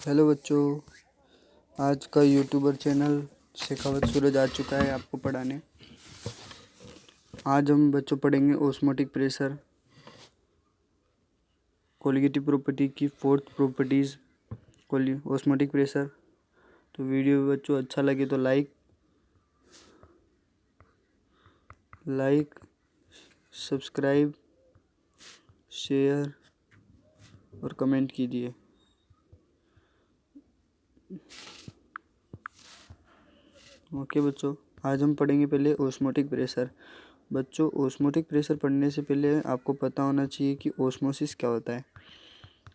Hello बच्चों, आज का यूट्यूबर चैनल शेखावत सूरज आ चुका है आपको पढ़ाने। आज हम बच्चों पढ़ेंगे ओस्मोटिक प्रेशर, कोलिगेटिव प्रॉपर्टी की फोर्थ प्रॉपर्टीज़ ओस्मोटिक प्रेशर। तो वीडियो बच्चों अच्छा लगे तो लाइक सब्सक्राइब शेयर और कमेंट कीजिए। ओके बच्चों, आज हम पढ़ेंगे पहले ओस्मोटिक प्रेशर। बच्चों, ओस्मोटिक प्रेशर पढ़ने से पहले आपको पता होना चाहिए कि ओस्मोसिस क्या होता है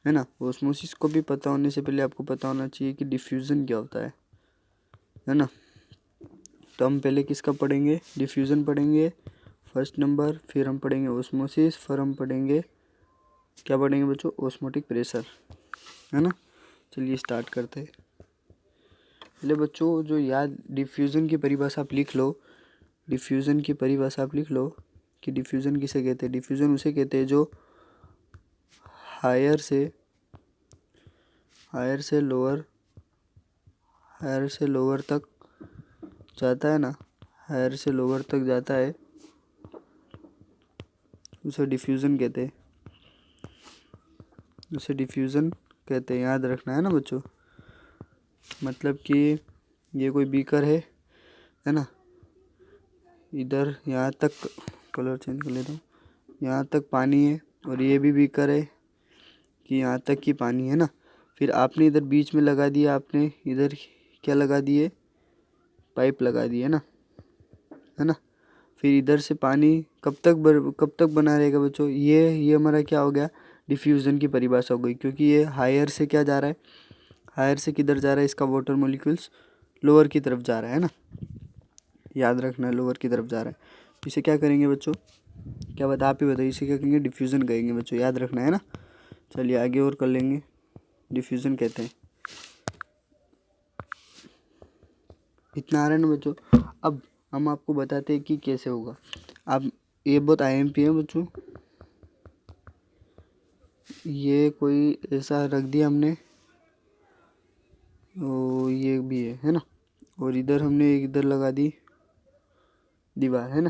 ना। ओस्मोसिस को भी पता होने से पहले आपको पता होना चाहिए कि डिफ्यूज़न क्या होता है ना। तो हम पहले किसका पढ़ेंगे? डिफ्यूज़न पढ़ेंगे फर्स्ट नंबर, फिर हम पढ़ेंगे ओस्मोसिस, फिर हम पढ़ेंगे क्या पढ़ेंगे बच्चों? ओस्मोटिक प्रेशर, है ना। चलिए स्टार्ट करते हैं। पहले बच्चों जो याद डिफ्यूज़न की परिभाषा आप लिख लो। डिफ्यूज़न की परिभाषा आप लिख लो कि डिफ्यूज़न किसे कहते हैं। डिफ्यूज़न उसे कहते हैं जो हायर से लोअर तक जाता है ना। हायर से लोअर तक जाता है, उसे डिफ्यूज़न कहते हैं। याद रखना है ना बच्चों। मतलब कि ये कोई बीकर है ना। इधर यहाँ तक कलर चेंज कर लेता हूँ। यहाँ तक पानी है और ये भी बीकर है कि यहाँ तक की पानी है ना। फिर आपने इधर बीच में लगा दिया, आपने इधर क्या लगा दिए? पाइप लगा दिए है ना। फिर इधर से पानी कब तक बना रहेगा बच्चों? ये हमारा क्या हो गया? डिफ्यूज़न की परिभाषा हो गई, क्योंकि ये हायर से क्या जा रहा है? हायर से किधर जा रहा है? इसका वाटर मॉलिक्यूल्स लोअर की तरफ जा रहा है ना। याद रखना है, लोअर की तरफ जा रहा है। इसे क्या करेंगे बच्चों? क्या बता आप ही बताइए। इसे क्या कहेंगे? डिफ्यूज़न कहेंगे बच्चों, याद रखना है ना। चलिए आगे और कर लेंगे। डिफ्यूज़न कहते हैं। इतना आ रहा है ना बच्चों। अब हम आपको बताते हैं कि कैसे होगा। अब ये बहुत IMP है बच्चों। ये कोई ऐसा रख दिया हमने, और ये भी है ना। और इधर हमने इधर लगा दी दीवार, है ना।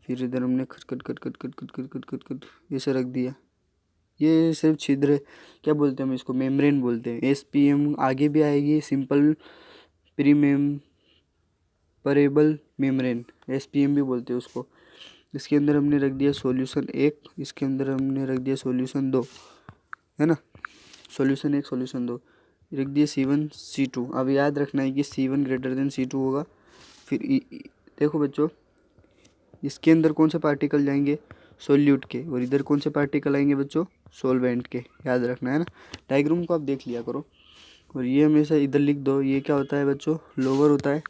फिर इधर हमने खट खट खट खट खट खट खट खट खट खट ऐसे रख दिया। ये सिर्फ छिद्र, क्या बोलते हैं हम इसको? मेम्ब्रेन बोलते हैं। SPM आगे भी आएगी, सिंपल प्रीमेम्बरेबल मेम्ब्रेन, SPM भी बोलते हैं उसको। इसके अंदर हमने रख दिया सॉल्यूशन 1, इसके अंदर हमने रख दिया सॉल्यूशन 2, है ना। सॉल्यूशन 1 सॉल्यूशन 2 रख दिए C1 C2। अब याद रखना है कि C1 ग्रेटर देन C2 होगा। फिर देखो बच्चों, इसके अंदर कौन से पार्टिकल जाएंगे? सोल्यूट के। और इधर कौन से पार्टिकल आएंगे बच्चों? सॉल्वेंट के। याद रखना है ना। डायग्राम को आप देख लिया करो। और ये हमेशा इधर लिख दो। ये क्या होता है बच्चों? लोअर होता है।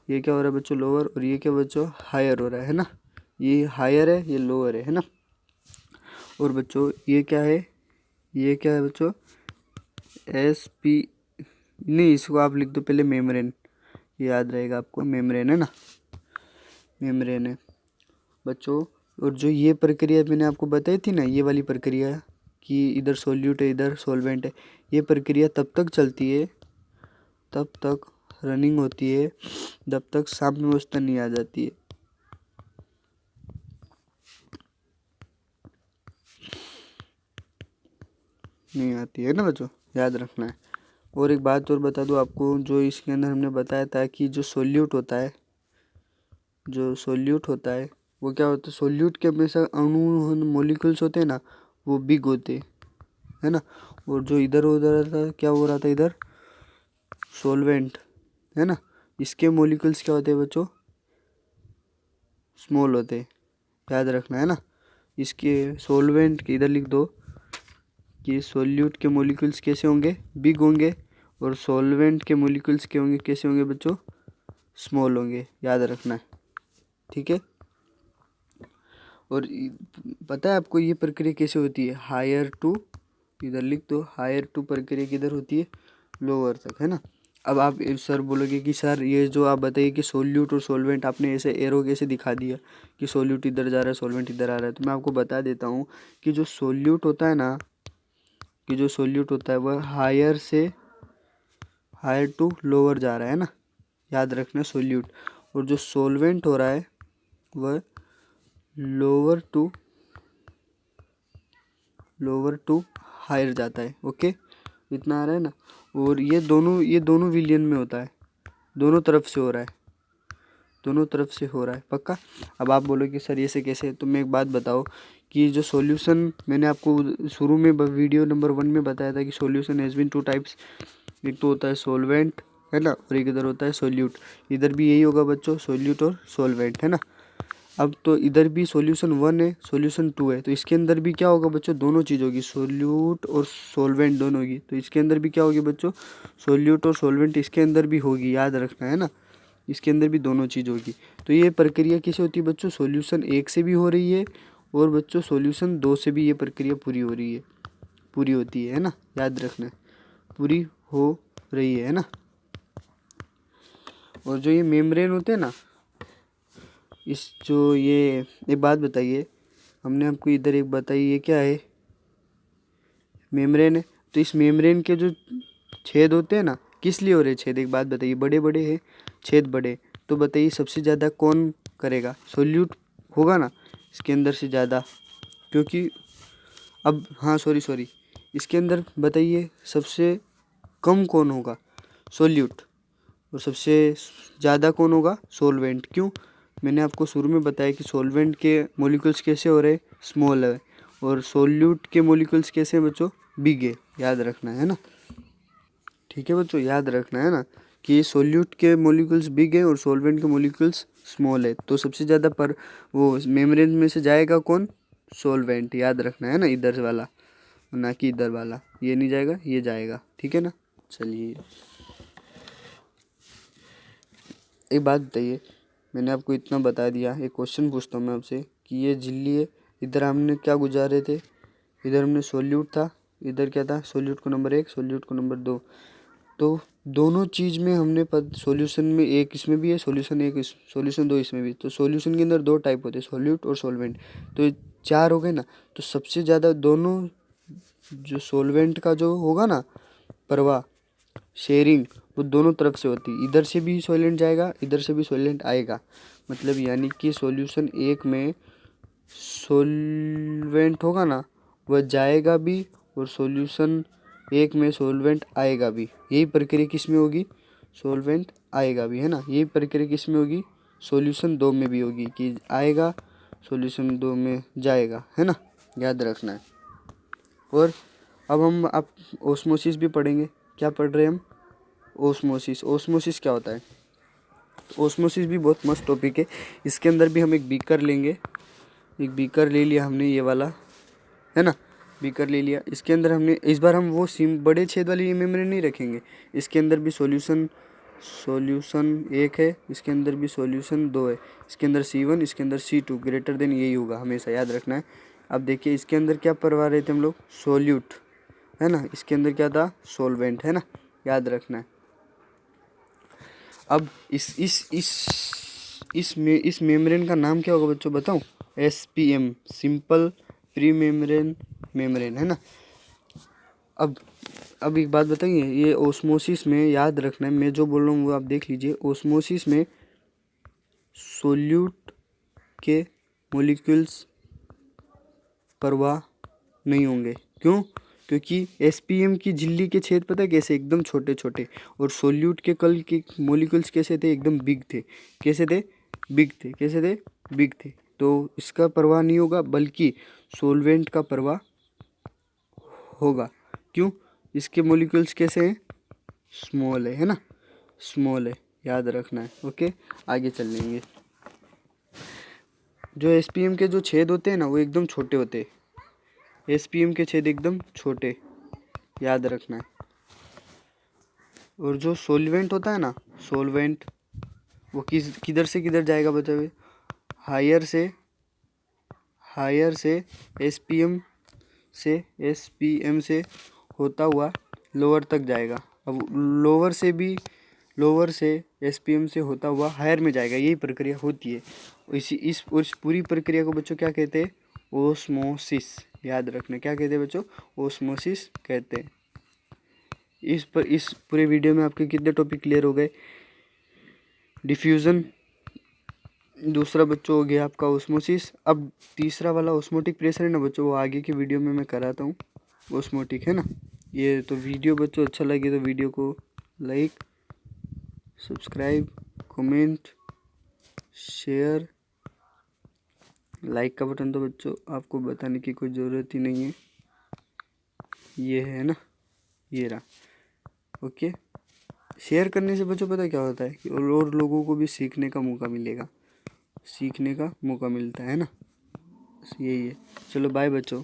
ये क्या हो रहा है बच्चों? लोअर। और ये क्या बच्चों? हायर हो रहा है ना। ये हायर है, ये लोअर है ना। और बच्चों ये क्या है? ये क्या है बच्चों? SP नहीं, इसको आप लिख दो पहले मेम्ब्रेन। याद रहेगा आपको, मेम्ब्रेन है ना। मेम्ब्रेन है बच्चों। और जो ये प्रक्रिया मैंने आपको बताई थी ना, ये वाली प्रक्रिया कि इधर सोल्यूट है इधर सॉल्वेंट है, ये प्रक्रिया तब तक चलती है, तब तक रनिंग होती है जब तक साम्य अवस्था नहीं आ जाती है। नहीं आती है ना बच्चों, याद रखना है। और एक बात और बता दूं आपको, जो इसके अंदर हमने बताया था कि जो सोल्यूट होता है वो क्या होता है? सोल्यूट के हमेशा अणु मॉलिक्यूल्स होते हैं ना, वो बिग होते हैं, है ना। और जो इधर उधर था, क्या हो रहा था इधर? सॉल्वेंट, है ना। इसके मॉलिक्यूल्स क्या होते हैं बच्चों? स्मॉल होते हैं। याद रखना है ना। इसके सॉल्वेंट के इधर लिख दो कि सोल्यूट के मॉलिक्यूल्स कैसे होंगे? बिग होंगे। और सॉल्वेंट के मॉलिक्यूल्स के होंगे कैसे होंगे बच्चों? स्मॉल होंगे। याद रखना है, ठीक है। और पता है आपको ये प्रक्रिया कैसे होती है? हायर टू, इधर लिख दो, हायर टू प्रक्रिया किधर होती है? लोअर तक, है ना। अब आप सर बोलोगे कि सर ये जो आप बताइए कि सोल्यूट और सॉल्वेंट आपने ऐसे एरो कैसे दिखा दिया कि सोल्यूट इधर जा रहा है सॉल्वेंट इधर आ रहा है। तो मैं आपको बता देता हूँ कि जो सोल्यूट होता है ना, वह हायर से हायर टू लोअर जा रहा है ना, याद रखना सोल्यूट। और जो सोलवेंट हो रहा है वह लोअर टू हायर जाता है। ओके, इतना आ रहा है ना। और ये दोनों विलियन में होता है, दोनों तरफ से हो रहा है, दोनों तरफ से हो रहा है पक्का। अब आप बोलो कि सर ये से कैसे, तो मैं एक बात बताओ कि जो सॉल्यूशन मैंने आपको शुरू में वीडियो नंबर 1 में बताया था कि सॉल्यूशन हैज़ बीन 2 टाइप्स, एक तो होता है सोलवेंट है ना, और एक इधर होता है सोल्यूट। इधर भी यही होगा बच्चों, सोल्यूट और सोलवेंट है ना। अब तो इधर भी सॉल्यूशन 1 है, सॉल्यूशन 2 है, तो इसके अंदर भी क्या होगा बच्चों, दोनों चीज़ होगी, सोल्यूट और सोलवेंट दोनों होगी। तो इसके अंदर भी क्या होगी बच्चों, सोल्यूट और सोलवेंट इसके अंदर भी होगी, याद रखना है ना, इसके अंदर भी दोनों चीज़ होगी। तो ये प्रक्रिया कैसे होती है बच्चों, सॉल्यूशन 1 से भी हो रही है और बच्चों सॉल्यूशन 2 से भी ये प्रक्रिया पूरी हो रही है, पूरी होती है ना, याद रखना है, पूरी हो रही है ना। और जो ये मेम्ब्रेन होते हैं ना, इस जो ये एक बात बताइए, हमने आपको इधर एक बताई, ये क्या है, मेम्ब्रेन है। तो इस मेम्ब्रेन के जो छेद होते हैं ना, किस लिए हो रहे छेद, एक बात बताइए, बड़े बड़े हैं छेद बड़े, तो बताइए सबसे ज़्यादा कौन करेगा, सोल्यूट होगा ना इसके अंदर से ज़्यादा, क्योंकि अब हाँ सॉरी इसके अंदर बताइए सबसे कम कौन होगा, सोल्यूट, और सबसे ज़्यादा कौन होगा, सोलवेंट। क्यों, मैंने आपको शुरू में बताया कि सोलवेंट के मॉलिक्यूल्स कैसे हो रहे, स्मॉल है, और सोल्यूट के मॉलिक्यूल्स कैसे हैं बच्चों, बिग है, याद रखना है ना। ठीक है बच्चों, याद रखना है ना कि सोल्यूट के मॉलिक्यूल्स बिग है और सोलवेंट के मॉलिक्यूल्स स्मॉल है। तो सबसे ज़्यादा पर वो मेम्ब्रेन में से जाएगा कौन, सोलवेंट, याद रखना है ना, इधर वाला ना कि इधर वाला, ये नहीं जाएगा, ये जाएगा, ठीक है ना। चलिए एक बात बताइए, मैंने आपको इतना बता दिया, एक क्वेश्चन पूछता हूँ मैं आपसे कि ये झिल्ली है, इधर हमने क्या गुजारे थे, इधर हमने सोल्यूट था, इधर क्या था, सोल्यूट को नंबर 1, सोल्यूट को नंबर 2। तो दोनों चीज़ में हमने सॉल्यूशन में एक इसमें भी है, सॉल्यूशन 1 सॉल्यूशन 2 इसमें भी। तो सॉल्यूशन के अंदर 2 टाइप होते हैं, सोल्यूट और सोलवेंट, तो ये 4 हो गए ना। तो सबसे ज़्यादा दोनों जो सोलवेंट का जो होगा ना प्रवाह, शेयरिंग, वो दोनों तरफ से होती है, इधर से भी सॉल्वेंट जाएगा, इधर से भी सॉल्वेंट आएगा, मतलब यानी कि सॉल्यूशन 1 में सॉल्वेंट होगा ना वह जाएगा भी, और सॉल्यूशन 1 में सॉल्वेंट आएगा भी। यही प्रक्रिया किस में होगी, सॉल्वेंट आएगा भी, है ना। यही प्रक्रिया किस में होगी, सॉल्यूशन 2 में भी होगी, कि आएगा सॉल्यूशन 2 में जाएगा, है ना, याद रखना है। और अब हम ओस्मोसिस भी पढ़ेंगे। क्या पढ़ रहे हैं हम, ओस्मोसिस। ओस्मोसिस क्या होता है, तो ओस्मोसिस भी बहुत मस्त टॉपिक है। इसके अंदर भी हम एक बीकर लेंगे, एक बीकर ले लिया हमने, ये वाला है ना, बीकर ले लिया। इसके अंदर हमने इस बार हम वो बड़े छेद वाली मेम्ब्रेन नहीं रखेंगे, इसके अंदर भी सॉल्यूशन 1 है, इसके अंदर भी सॉल्यूशन 2 है, इसके अंदर C1, इसके अंदर C2 ग्रेटर देन यही होगा, हमेशा याद रखना है। अब देखिए इसके अंदर क्या परवा रहे थे हम लोग, सोल्यूट है ना, इसके अंदर क्या था, सोलवेंट, है ना, याद रखना है। अब इस मेम्ब्रेन का नाम क्या होगा बच्चों, बताऊं, SPM, सिंपल प्री मेम्ब्रेन है ना। अब एक बात बताइए, ये ओस्मोसिस में याद रखना है, मैं जो बोल रहा हूँ वो आप देख लीजिए। ओस्मोसिस में सोल्यूट के मॉलिक्यूल्स परवाह नहीं होंगे, क्यों, क्योंकि SPM की झिल्ली के छेद पता है कैसे, एकदम छोटे छोटे, और सोल्यूट के कल के मॉलिक्यूल्स कैसे थे, एकदम बिग थे, कैसे थे, बिग थे, कैसे थे, बिग थे। तो इसका परवाह नहीं होगा, बल्कि सोलवेंट का परवाह होगा। क्यों, इसके मॉलिक्यूल्स कैसे हैं, स्मॉल है ना, स्मॉल है, याद रखना है। ओके, आगे चल लेंगे। जो SPM के जो छेद होते हैं ना वो एकदम छोटे होते हैं, SPM के छेद एकदम छोटे, याद रखना है। और जो सोलवेंट होता है ना, सोलवेंट वो किधर से किधर जाएगा बताइए, हायर से SPM से होता हुआ लोअर तक जाएगा। अब लोअर से SPM से होता हुआ हायर में जाएगा, यही प्रक्रिया होती है। इस पूरी प्रक्रिया को बच्चों क्या कहते हैं, ओस्मोसिस, याद रखना, क्या कहते हैं बच्चों, ओस्मोसिस कहते हैं। इस पूरे वीडियो में आपके कितने टॉपिक क्लियर हो गए? डिफ्यूज़न, दूसरा बच्चों हो गया आपका ऑस्मोसिस। अब तीसरा वाला ऑस्मोटिक प्रेशर है ना बच्चों, वो आगे की वीडियो में मैं कराता हूँ। ऑस्मोटिक है ना। ये तो वीडियो बच्चों अच्छा लगे तो वीडियो को like, subscribe, comment, share. Like का बटन तो बच्चों आपको बताने की कोई ज़रूरत ही नहीं है, ये है ना, ये रहा। ओके, शेयर करने से बच्चों पता क्या होता है कि और लोगों को भी सीखने का मौका मिलेगा, सीखने का मौका मिलता है ना, बस यही है। चलो बाय बच्चों।